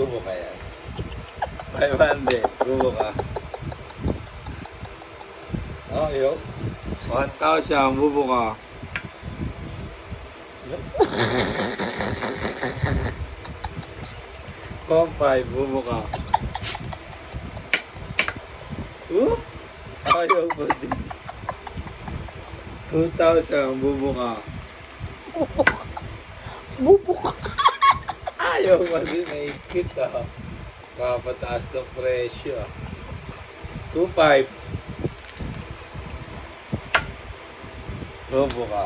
Bubo ka yan. 500. Bubo ka. Oh, yo. 1,000. Bubo ka. Kung 5. Bubo ka. Ayaw ba din? 2,000. Bubo ka. Bubo ka. Ayaw ba din? Naikit ah. Kapataas ng presyo ah. 2,500. Bubo ka.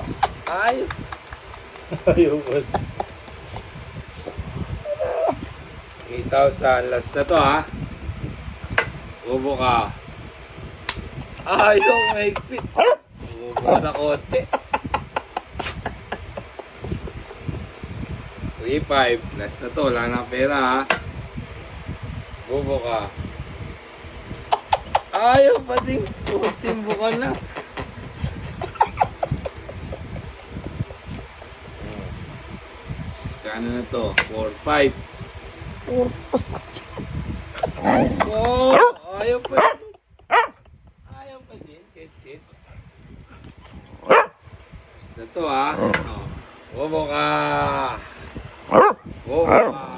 Ayaw. Ayaw ba din? 8,000. Last na to ha. Bubo ka. Ayaw, maigpit. Bubo na konti. 3,500. Last na to. Wala na pera ha. Bubo ka. Ayaw pa din. Timbo ka na. Kano na to? 4,500. Oh, ayaw pa din. Ayaw pa din. Kit. Basta to ha. Oh. Bobo ka. Bobo ka.